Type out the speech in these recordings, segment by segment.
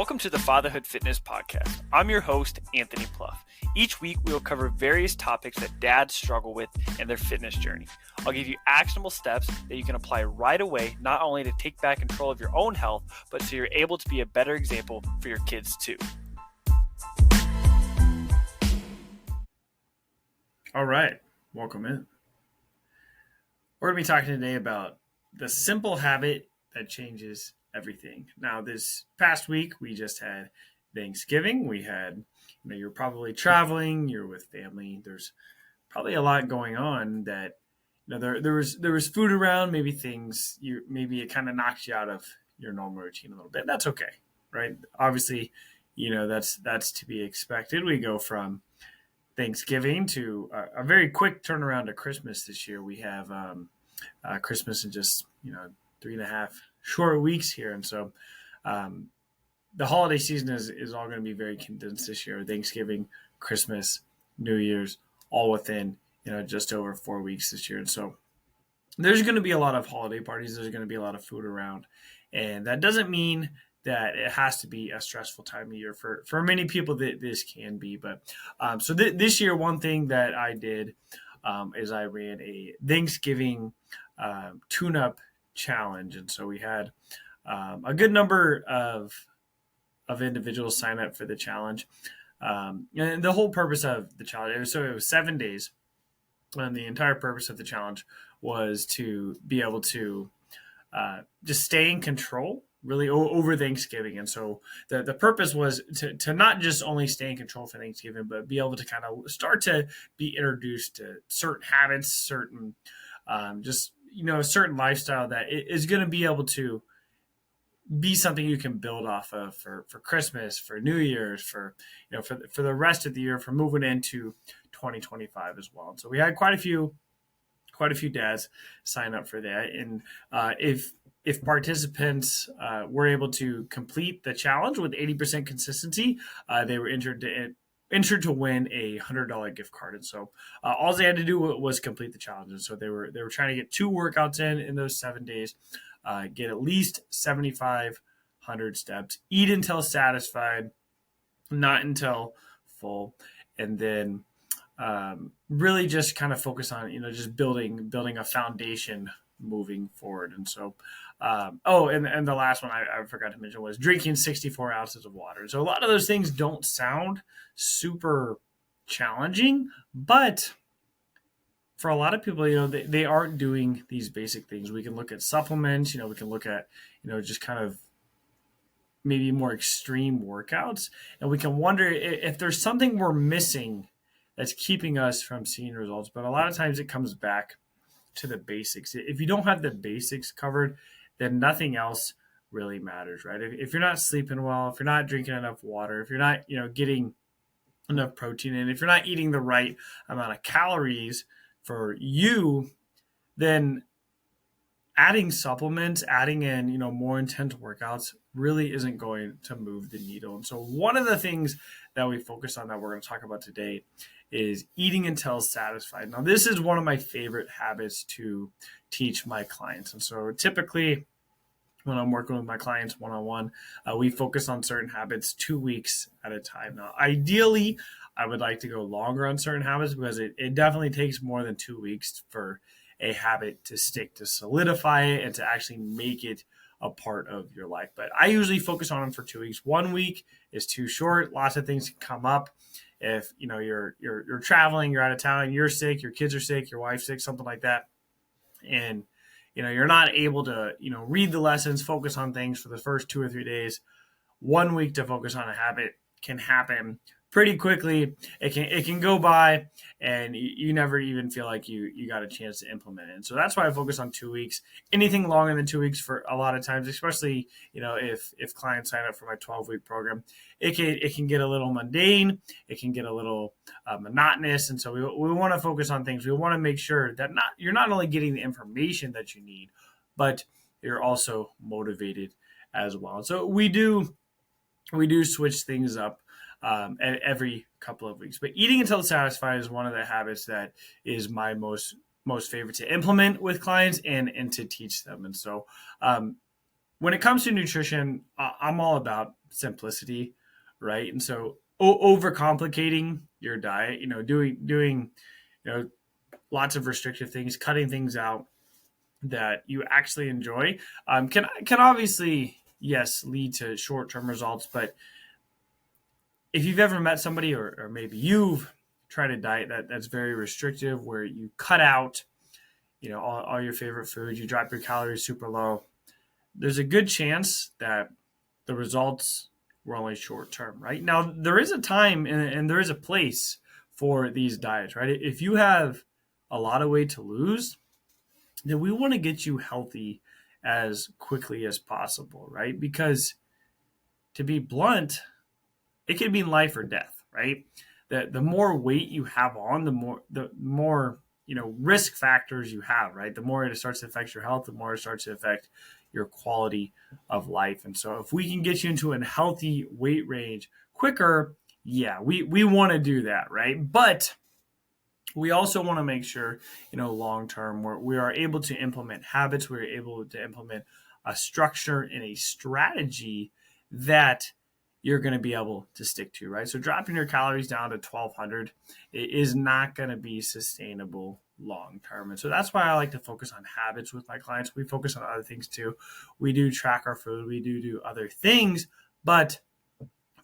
Welcome to the Fatherhood Fitness Podcast. I'm your host, Anthony Pluff. Each week, we will cover various topics that dads struggle with in their fitness journey. I'll give you actionable steps that you can apply right away, not only to take back control of your own health, but so you're able to be a better example for your kids too. All right, welcome in. We're going to be talking today about the simple habit that changes everything. Now, this past week, we just had Thanksgiving. We had, you're probably traveling, you're with family. There's probably a lot going on that, there was food around, maybe it kind of knocks you out of your normal routine a little bit. That's okay, right? Obviously, that's to be expected. We go from Thanksgiving to a very quick turnaround to Christmas this year. We have Christmas in just 3.5 short weeks here, and so the holiday season is all going to be very condensed this year. Thanksgiving, Christmas, New Year's, all within just over 4 weeks this year. And so there's going to be a lot of holiday parties. There's going to be a lot of food around, and that doesn't mean that it has to be a stressful time of year. For many people, that this can be. But so this year, one thing that I did is I ran a Thanksgiving tune-up challenge, and so we had a good number of individuals sign up for the challenge. And the whole purpose of the challenge, it was 7 days, and the entire purpose of the challenge was to be able to just stay in control really over Thanksgiving. And so the purpose was to not just only stay in control for Thanksgiving, but be able to kind of start to be introduced to certain habits, certain a certain lifestyle that is going to be able to be something you can build off of for Christmas, for New Year's, for the rest of the year, for moving into 2025 as well. And so we had quite a few dads sign up for that. And if participants were able to complete the challenge with 80% consistency, they were entered to win a $100 gift card. And so all they had to do was complete the challenge. And so they were trying to get 2 workouts in those 7 days, get at least 7,500 steps, eat until satisfied, not until full, and then really just kind of focus on just building a foundation moving forward. And so and the last one I forgot to mention was drinking 64 ounces of water. So a lot of those things don't sound super challenging, but for a lot of people, they aren't doing these basic things. We can look at supplements, we can look at, just kind of maybe more extreme workouts, and we can wonder if there's something we're missing that's keeping us from seeing results. But a lot of times it comes back to the basics. If you don't have the basics covered, then nothing else really matters, right? If you're not sleeping well, if you're not drinking enough water, if you're not, getting enough protein in, if you're not eating the right amount of calories for you, then adding supplements, adding in, more intense workouts really isn't going to move the needle. And so one of the things that we focus on that we're going to talk about today is eating until satisfied. Now, this is one of my favorite habits to teach my clients. And so typically when I'm working with my clients one-on-one, we focus on certain habits 2 weeks at a time. Now, ideally, I would like to go longer on certain habits because it definitely takes more than 2 weeks for a habit to stick, to solidify it, and to actually make it a part of your life. But I usually focus on them for 2 weeks. 1 week is too short. Lots of things can come up. If you're traveling, you're out of town, you're sick, your kids are sick, your wife's sick, something like that, and you're not able to read the lessons, focus on things for the first 2 or 3 days. 1 week to focus on a habit can happen pretty quickly. It can go by and you never even feel like you got a chance to implement it. And so that's why I focus on 2 weeks. Anything longer than 2 weeks for a lot of times, especially if clients sign up for my 12-week program, it can get a little mundane. It can get a little monotonous. And so we want to focus on things. We want to make sure that you're not only getting the information that you need, but you're also motivated as well. So we do switch things up every couple of weeks. But eating until satisfied is one of the habits that is my most favorite to implement with clients and to teach them. And so when it comes to nutrition, I'm all about simplicity, right? And so overcomplicating your diet, doing lots of restrictive things, cutting things out that you actually enjoy, can obviously, yes, lead to short term results. But if you've ever met somebody, or maybe you've tried a diet that's very restrictive, where you cut out all your favorite foods, you drop your calories super low, there's a good chance that the results were only short term, right? Now, there is a time and there is a place for these diets, right? If you have a lot of weight to lose, then we want to get you healthy as quickly as possible, right? Because to be blunt, it can mean life or death, right? The more weight you have on, the more risk factors you have, right? The more it starts to affect your health, the more it starts to affect your quality of life. And so if we can get you into a healthy weight range quicker, yeah, we want to do that, right? But we also want to make sure, long term, we are able to implement habits, we're able to implement a structure and a strategy that you're going to be able to stick to, right? So dropping your calories down to 1200 is not going to be sustainable long term. And so that's why I like to focus on habits with my clients. We focus on other things too. We do track our food, we do other things, but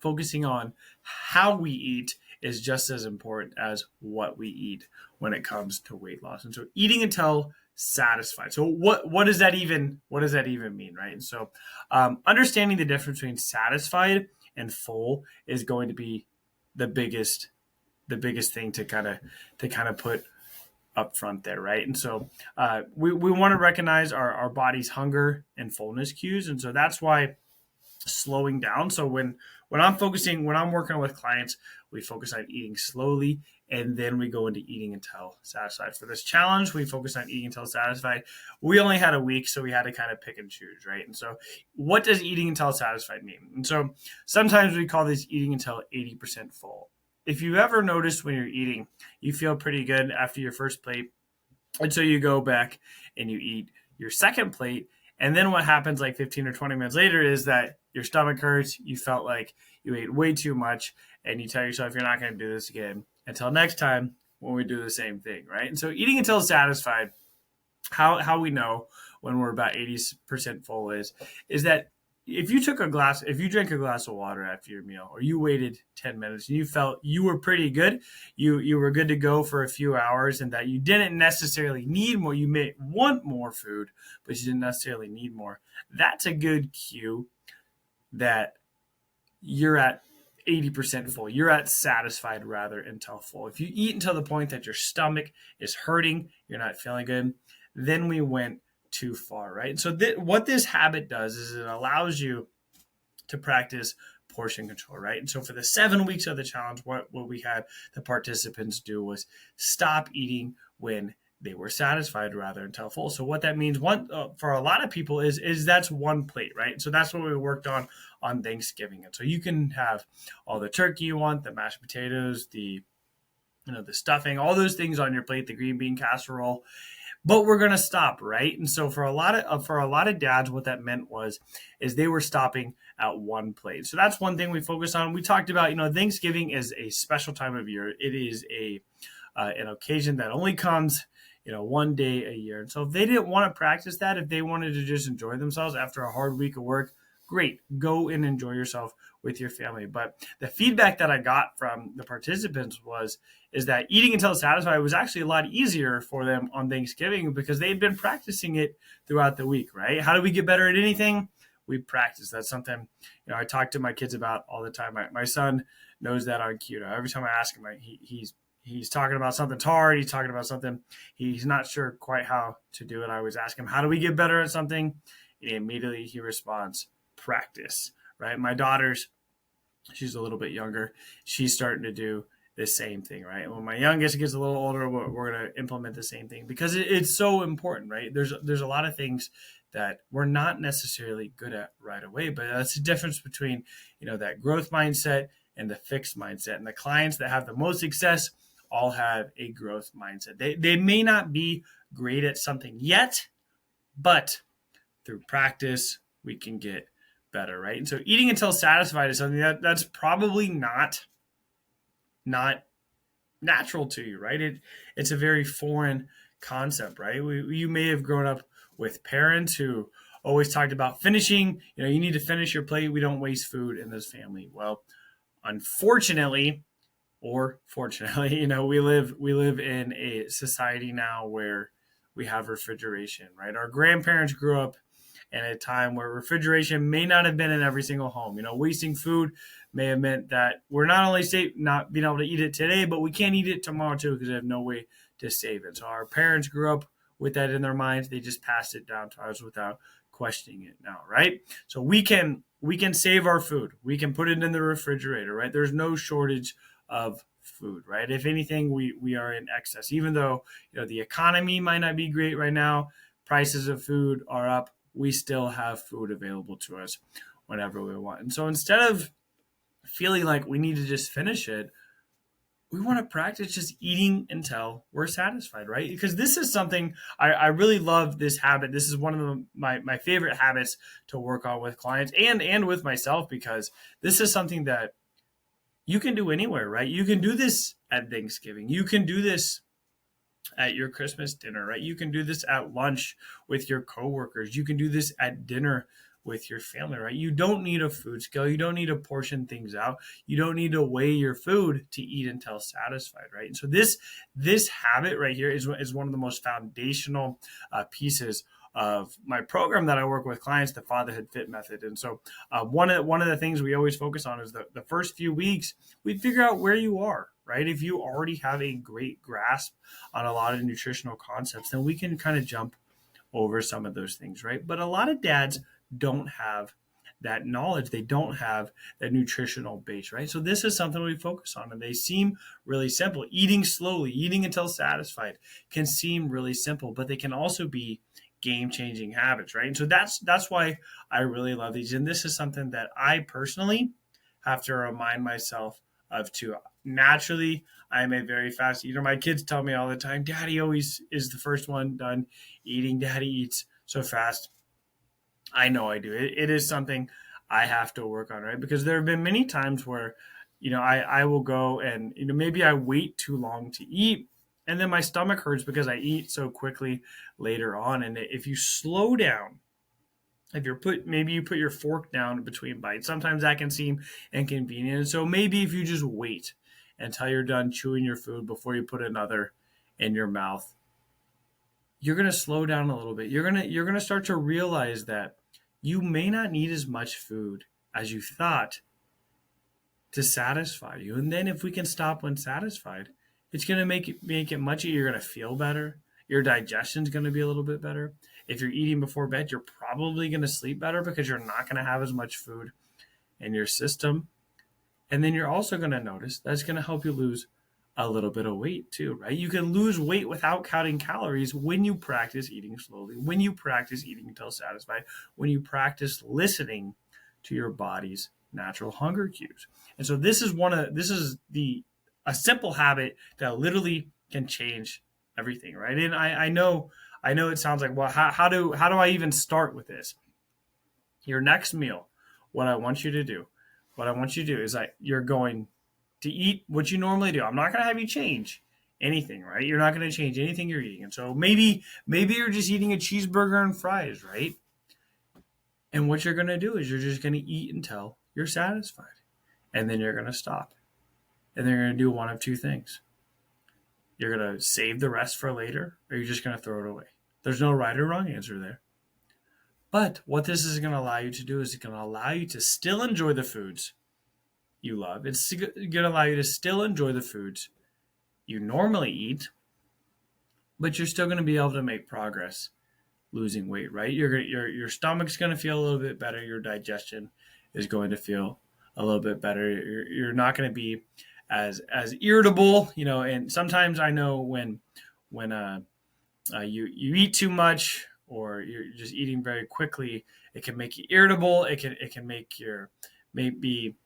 focusing on how we eat is just as important as what we eat when it comes to weight loss. And so eating until satisfied. So what does that even mean, right? And so understanding the difference between satisfied and full is going to be the biggest thing to kind of put up front there, right? And so we want to recognize our body's hunger and fullness cues. And so that's why slowing down. So when I'm working with clients, we focus on eating slowly, and then we go into eating until satisfied. For this challenge, we focus on eating until satisfied. We only had a week, so we had to kind of pick and choose, right? And so what does eating until satisfied mean? And so sometimes we call this eating until 80% full. If you ever notice when you're eating, you feel pretty good after your first plate, and so you go back and you eat your second plate, and then what happens like 15 or 20 minutes later is that your stomach hurts, you felt like you ate way too much, and you tell yourself you're not going to do this again until next time when we do the same thing, right? And so eating until satisfied, how we know when we're about 80% full is that if you drank a glass of water after your meal, or you waited 10 minutes and you felt you were pretty good, you were good to go for a few hours, and that you didn't necessarily need more, you may want more food, but you didn't necessarily need more, that's a good cue that you're at 80% full. You're at satisfied rather until full. If you eat until the point that your stomach is hurting, you're not feeling good, then we went too far, right? So what this habit does is it allows you to practice portion control, right? And so for the 7 weeks of the challenge, what we had the participants do was stop eating when they were satisfied rather until full. So what that means, for a lot of people, is that's one plate, right? So that's what we worked on Thanksgiving. And so you can have all the turkey you want, the mashed potatoes, the stuffing, all those things on your plate, the green bean casserole, but we're going to stop, right? And so for a lot of dads, what that meant is they were stopping at one plate. So that's one thing we focus on. We talked about, Thanksgiving is a special time of year. It is an occasion that only comes, one day a year. And so if they didn't want to practice that, if they wanted to just enjoy themselves after a hard week of work, great, go and enjoy yourself with your family. But the feedback that I got from the participants is that eating until satisfied was actually a lot easier for them on Thanksgiving because they'd been practicing it throughout the week, right? How do we get better at anything? We practice. That's something I talk to my kids about all the time. My son knows that on cue. Every time I ask him, he's talking about something hard. He's talking about something he's not sure quite how to do it. I always ask him, how do we get better at something? And immediately he responds, practice, right? My daughter's, she's a little bit younger. She's starting to do the same thing, right? When my youngest gets a little older, we're going to implement the same thing because it's so important, right? There's a lot of things that we're not necessarily good at right away, but that's the difference between, that growth mindset and the fixed mindset. And the clients that have the most success all have a growth mindset. They may not be great at something yet, but through practice, we can get better, right? And so eating until satisfied is something that's probably not natural to you, right? It's a very foreign concept, right? You may have grown up with parents who always talked about finishing. You need to finish your plate. We don't waste food in this family. Well, unfortunately, or fortunately, we live in a society now where we have refrigeration, right? Our grandparents grew up in a time where refrigeration may not have been in every single home. Wasting food may have meant that we're not only not being able to eat it today, but we can't eat it tomorrow too because they have no way to save it. So our parents grew up with that in their minds. They just passed it down to us without questioning it now, right? So we can save our food. We can put it in the refrigerator, right? There's no shortage of food, right? If anything, we are in excess. Even though the economy might not be great right now, prices of food are up. We still have food available to us whenever we want. And so instead of feeling like we need to just finish it, we want to practice just eating until we're satisfied, right? Because this is something I really love this habit. This is one of my favorite habits to work on with clients and with myself, because this is something that you can do anywhere, right? You can do this at Thanksgiving. You can do this at your Christmas dinner, right? You can do this at lunch with your coworkers. You can do this at dinner with your family, right? You don't need a food scale. You don't need to portion things out. You don't need to weigh your food to eat until satisfied, right? And so this habit right here is one of the most foundational pieces of my program that I work with clients, the Fatherhood Fit Method. And so one of the things we always focus on is the first few weeks, we figure out where you are, right? If you already have a great grasp on a lot of nutritional concepts, then we can kind of jump over some of those things, right? But a lot of dads don't have that knowledge. They don't have that nutritional base, right? So this is something we focus on, and they seem really simple. Eating slowly, eating until satisfied can seem really simple, but they can also be game-changing habits, right? And so that's why I really love these. And this is something that I personally have to remind myself of too. Naturally, I'm a very fast eater. My kids tell me all the time, Daddy always is the first one done eating. Daddy eats so fast. I know I do. It is something I have to work on, right? Because there have been many times where, I will go and, maybe I wait too long to eat, and then my stomach hurts because I eat so quickly later on. And if you slow down, maybe you put your fork down between bites, sometimes that can seem inconvenient. And so maybe if you just wait until you're done chewing your food before you put another in your mouth, you're going to slow down a little bit. You're going to start to realize that you may not need as much food as you thought to satisfy you. And then if we can stop when satisfied, it's going to make it much easier. You're going to feel better. Your digestion's going to be a little bit better. If you're eating before bed, you're probably going to sleep better because you're not going to have as much food in your system. And then you're also going to notice that's going to help you lose a little bit of weight too, right? You can lose weight without counting calories when you practice eating slowly, when you practice eating until satisfied, when you practice listening to your body's natural hunger cues. And so this is a simple habit that literally can change everything, right? And I know it sounds like, well, how do I even start with this? Your next meal, what I want you to do is you're going to eat what you normally do. I'm not going to have you change anything, right? You're not going to change anything you're eating. And so maybe you're just eating a cheeseburger and fries, right? And what you're going to do is you're just going to eat until you're satisfied. And then you're going to stop. And then you're going to do one of two things. You're going to save the rest for later, or you're just going to throw it away. There's no right or wrong answer there. But what this is going to allow you to do is it's going to allow you to still enjoy the foods you love. It's going to allow you to still enjoy the foods you normally eat, but you're still going to be able to make progress losing weight, right? Your stomach's going to feel a little bit better. Your digestion is going to feel a little bit better. You're not going to be as irritable, and sometimes I know when you eat too much or you're just eating very quickly, it can make you irritable. It can make your maybe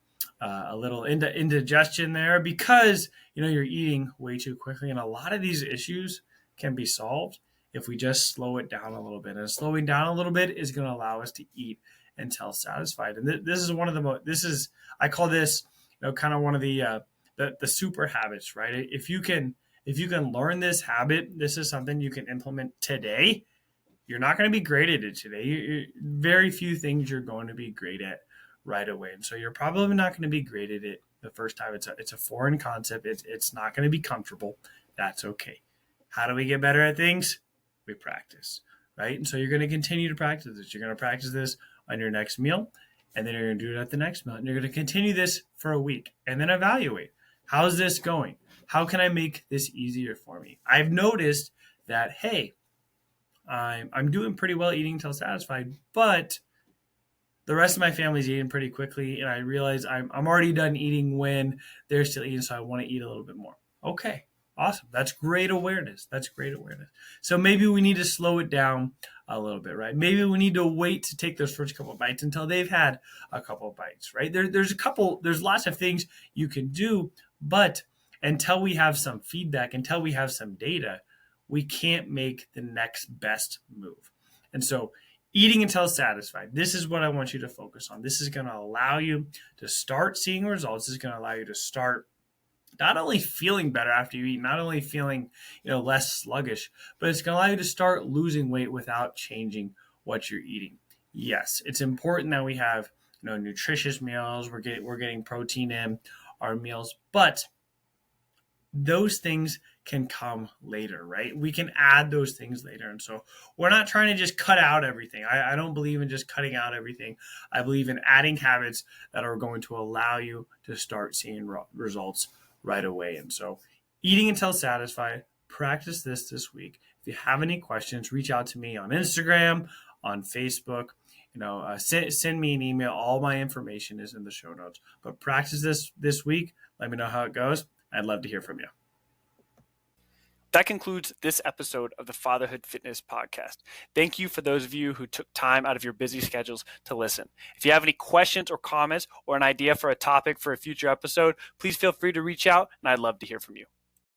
a little indigestion there because you're eating way too quickly, and a lot of these issues can be solved if we just slow it down a little bit. And slowing down a little bit is going to allow us to eat until satisfied. And this is one of the most, I call this, kind of one of the super habits, right? If you can learn this habit, this is something you can implement today. You're not going to be great at it today. Very few things you're going to be great at right away. And so you're probably not going to be great at it the first time. It's a foreign concept. It's not going to be comfortable. That's okay. How do we get better at things? We practice, right? And so you're going to continue to practice this. You're going to practice this on your next meal, and then you're going to do it at the next meal. And you're going to continue this for a week and then evaluate. How's this going? How can I make this easier for me? I've noticed that, hey, I'm doing pretty well eating until satisfied, but the rest of my family's eating pretty quickly, and I realize I'm already done eating when they're still eating, so I want to eat a little bit more. Okay, awesome. That's great awareness. So maybe we need to slow it down a little bit, right? Maybe we need to wait to take those first couple of bites until they've had a couple of bites, right? There's lots of things you can do, but until we have some feedback, until we have some data, we can't make the next best move. And so eating until satisfied, this is what I want you to focus on. This is going to allow you to start seeing results. This is going to allow you to start not only feeling better after you eat, not only feeling less sluggish, but it's going to allow you to start losing weight without changing what you're eating. Yes, it's important that we have nutritious meals. We're getting protein in our meals, but those things can come later, right? We can add those things later. And so we're not trying to just cut out everything. I don't believe in just cutting out everything. I believe in adding habits that are going to allow you to start seeing results right away. And so eating until satisfied, practice this week. If you have any questions, reach out to me on Instagram, on Facebook. Send me an email. All my information is in the show notes. But practice this week. Let me know how it goes. I'd love to hear from you. That concludes this episode of the Fatherhood Fitness Podcast. Thank you for those of you who took time out of your busy schedules to listen. If you have any questions or comments or an idea for a topic for a future episode, please feel free to reach out, and I'd love to hear from you.